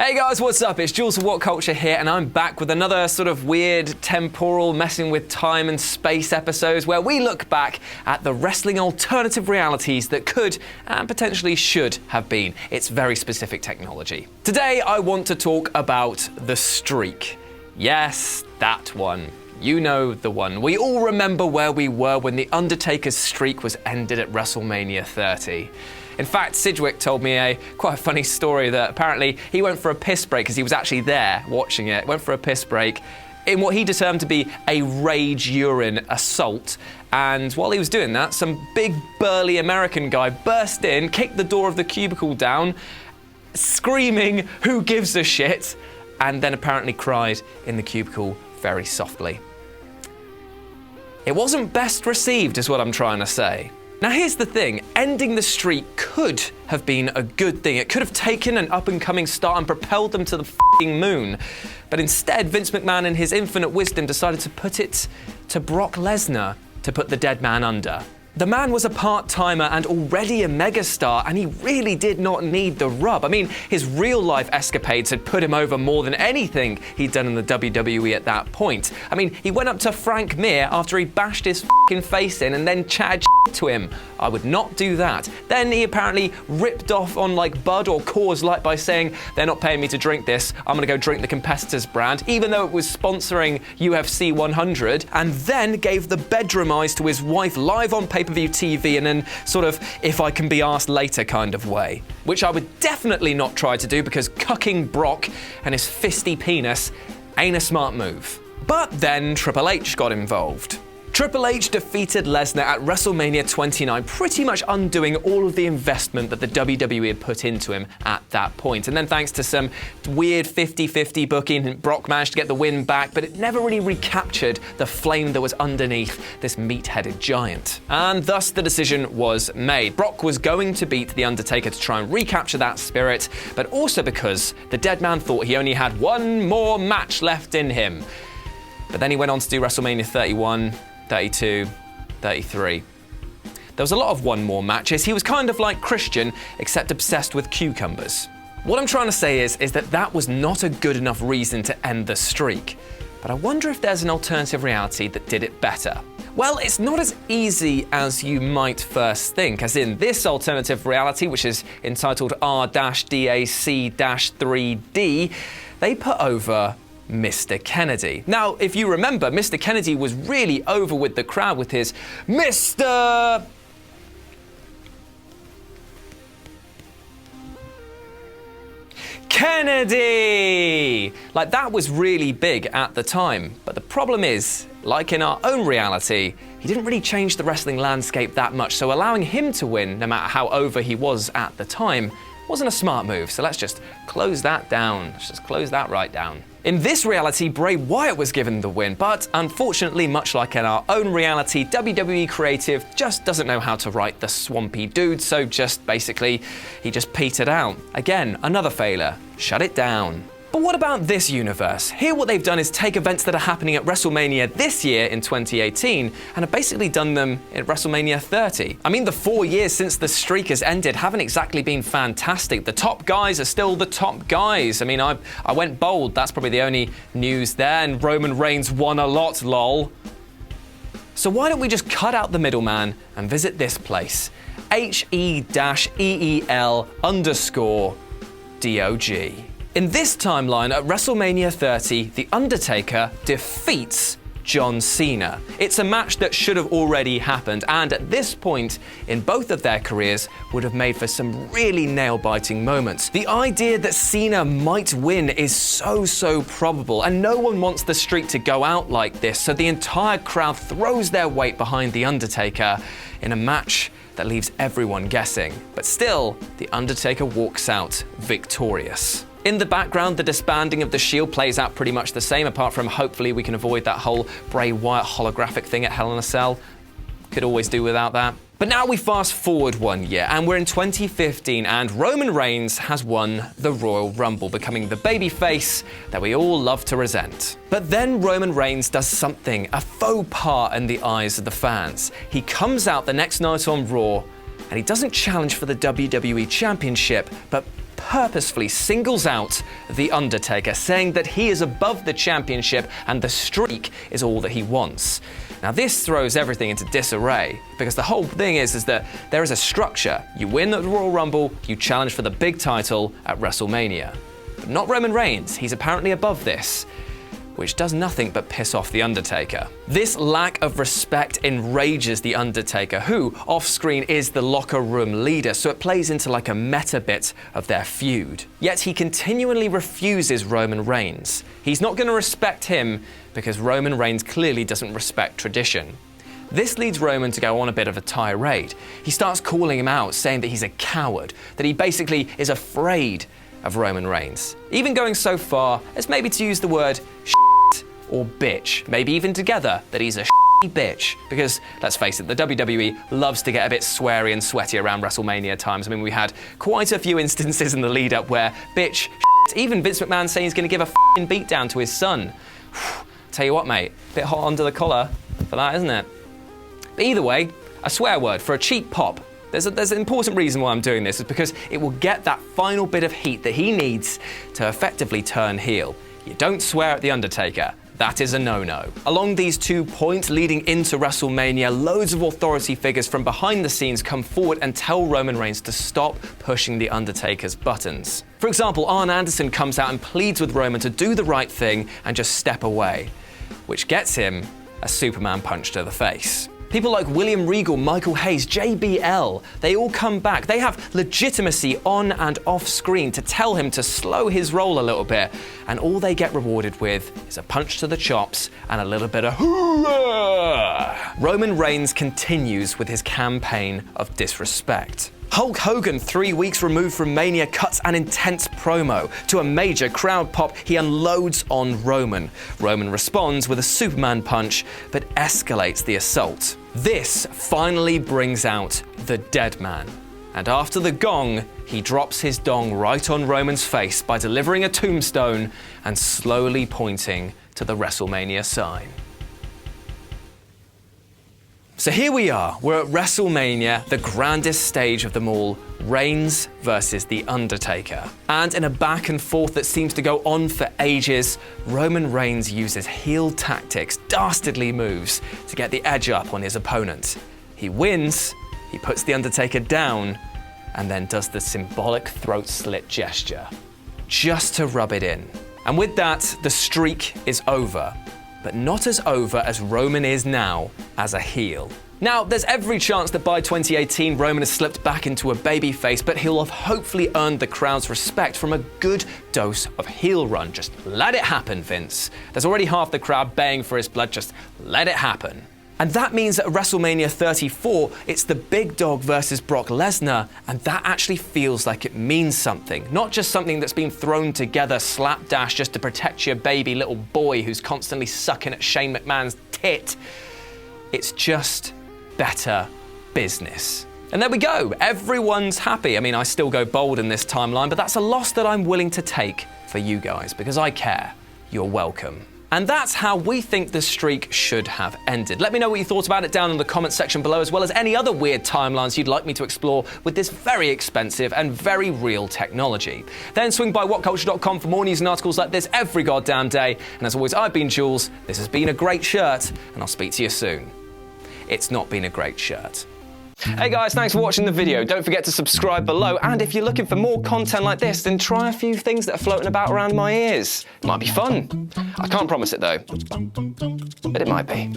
Hey guys, what's up? It's Jules of What Culture here, and I'm back with another sort of weird, temporal, messing with time and space episodes where we look back at the wrestling alternative realities that could and potentially should have been. It's very specific technology. Today, I want to talk about the streak. Yes, that one. You know the one. We all remember where we were when the Undertaker's streak was ended at WrestleMania 30. In fact, Sidgwick told me quite a funny story that apparently he went for a piss break because he was actually there watching it, went for a piss break in what he determined to be a rage urine assault. And while he was doing that, some big burly American guy burst in, kicked the door of the cubicle down, screaming, "Who gives a shit?" and then apparently cried in the cubicle very softly. It wasn't best received, is what I'm trying to say. Now here's the thing, ending the streak could have been a good thing. It could have taken an up-and-coming star and propelled them to the f***ing moon. But instead, Vince McMahon in his infinite wisdom decided to put it to Brock Lesnar to put the dead man under. The man was a part-timer and already a megastar, and he really did not need the rub. I mean, his real-life escapades had put him over more than anything he'd done in the WWE at that point. I mean, he went up to Frank Mir after he bashed his f***ing face in and then chatted to him. I would not do that. Then he apparently ripped off on like Bud or Coors Light by saying, "They're not paying me to drink this, I'm gonna go drink the competitor's brand," even though it was sponsoring UFC 100, and then gave the bedroom eyes to his wife live on pay-per-view TV in an sort of if I can be asked later kind of way. Which I would definitely not try to do because cucking Brock and his fisty penis ain't a smart move. But then Triple H got involved. Triple H defeated Lesnar at WrestleMania 29, pretty much undoing all of the investment that the WWE had put into him at that point. And then thanks to some weird 50-50 booking, Brock managed to get the win back, but it never really recaptured the flame that was underneath this meat-headed giant. And thus the decision was made. Brock was going to beat The Undertaker to try and recapture that spirit, but also because the dead man thought he only had one more match left in him. But then he went on to do WrestleMania 31, 32, 33. There was a lot of one more matches. He was kind of like Christian, except obsessed with cucumbers. What I'm trying to say is that was not a good enough reason to end the streak. But I wonder if there's an alternative reality that did it better. Well, it's not as easy as you might first think, as in this alternative reality, which is entitled R-DAC-3D, they put over Mr. Kennedy. Now, if you remember, Mr. Kennedy was really over with the crowd with his Mr. Kennedy! Like, that was really big at the time. But the problem is, like in our own reality, he didn't really change the wrestling landscape that much, so allowing him to win, no matter how over he was at the time, wasn't a smart move. So let's just close that down. Let's just close that right down. In this reality, Bray Wyatt was given the win, but unfortunately, much like in our own reality, WWE Creative just doesn't know how to write the swampy dude, so he just petered out. Again, another failure. Shut it down. But what about this universe? Here what they've done is take events that are happening at WrestleMania this year in 2018 and have basically done them at WrestleMania 30. I mean, the 4 years since the streak has ended haven't exactly been fantastic. The top guys are still the top guys. I mean, I went bold, that's probably the only news there, and Roman Reigns won a lot, lol. So why don't we just cut out the middleman and visit this place? HE-EEL_DOG. In this timeline, at WrestleMania 30, The Undertaker defeats John Cena. It's a match that should have already happened, and at this point in both of their careers would have made for some really nail-biting moments. The idea that Cena might win is so probable, and no one wants the streak to go out like this, so the entire crowd throws their weight behind The Undertaker in a match that leaves everyone guessing. But still, The Undertaker walks out victorious. In the background, the disbanding of the Shield plays out pretty much the same, apart from hopefully we can avoid that whole Bray Wyatt holographic thing at Hell in a Cell. Could always do without that. But now we fast forward 1 year, and we're in 2015, and Roman Reigns has won the Royal Rumble, becoming the babyface that we all love to resent. But then Roman Reigns does something, a faux pas in the eyes of the fans. He comes out the next night on Raw, and he doesn't challenge for the WWE Championship, but purposefully singles out The Undertaker, saying that he is above the championship and the streak is all that he wants. Now this throws everything into disarray, because the whole thing is that there is a structure. You win at the Royal Rumble, you challenge for the big title at WrestleMania. But not Roman Reigns, he's apparently above this, which does nothing but piss off The Undertaker. This lack of respect enrages The Undertaker, who, off-screen, is the locker room leader, so it plays into like a meta bit of their feud. Yet he continually refuses Roman Reigns. He's not going to respect him because Roman Reigns clearly doesn't respect tradition. This leads Roman to go on a bit of a tirade. He starts calling him out, saying that he's a coward, that he basically is afraid of Roman Reigns. Even going so far as maybe to use the word shit or bitch, maybe even together, that he's a shitty bitch. Because, let's face it, the WWE loves to get a bit sweary and sweaty around WrestleMania times. I mean, we had quite a few instances in the lead-up where bitch, shit, even Vince McMahon saying he's going to give a f***ing beatdown to his son. Tell you what, mate, bit hot under the collar for that, isn't it? But either way, a swear word for a cheap pop. There's an important reason why I'm doing this, is because it will get that final bit of heat that he needs to effectively turn heel. You don't swear at The Undertaker. That is a no-no. Along these 2 points leading into WrestleMania, loads of authority figures from behind the scenes come forward and tell Roman Reigns to stop pushing The Undertaker's buttons. For example, Arn Anderson comes out and pleads with Roman to do the right thing and just step away, which gets him a Superman punch to the face. People like William Regal, Michael Hayes, JBL, they all come back. They have legitimacy on and off screen to tell him to slow his roll a little bit, and all they get rewarded with is a punch to the chops and a little bit of hoorah! Roman Reigns continues with his campaign of disrespect. Hulk Hogan, 3 weeks removed from Mania, cuts an intense promo. To a major crowd pop, he unloads on Roman. Roman responds with a Superman punch, but escalates the assault. This finally brings out the dead man. And after the gong, he drops his dong right on Roman's face by delivering a tombstone and slowly pointing to the WrestleMania sign. So here we are, we're at WrestleMania, the grandest stage of them all, Reigns versus The Undertaker. And in a back and forth that seems to go on for ages, Roman Reigns uses heel tactics, dastardly moves, to get the edge up on his opponent. He wins, he puts The Undertaker down, and then does the symbolic throat slit gesture, just to rub it in. And with that, the streak is over. But not as over as Roman is now as a heel. Now, there's every chance that by 2018, Roman has slipped back into a babyface, but he'll have hopefully earned the crowd's respect from a good dose of heel run. Just let it happen, Vince. There's already half the crowd baying for his blood, just let it happen. And that means that at WrestleMania 34, it's the big dog versus Brock Lesnar, and that actually feels like it means something. Not just something that's been thrown together slapdash just to protect your baby little boy who's constantly sucking at Shane McMahon's tit. It's just better business. And there we go, everyone's happy. I mean, I still go bold in this timeline, but that's a loss that I'm willing to take for you guys, because I care. You're welcome. And that's how we think the streak should have ended. Let me know what you thought about it down in the comments section below, as well as any other weird timelines you'd like me to explore with this very expensive and very real technology. Then swing by whatculture.com for more news and articles like this every goddamn day. And as always, I've been Jules, this has been a great shirt, and I'll speak to you soon. It's not been a great shirt. Hey guys, thanks for watching the video. Don't forget to subscribe below, and if you're looking for more content like this, then try a few things that are floating about around my ears. Might be fun. I can't promise it though, but it might be.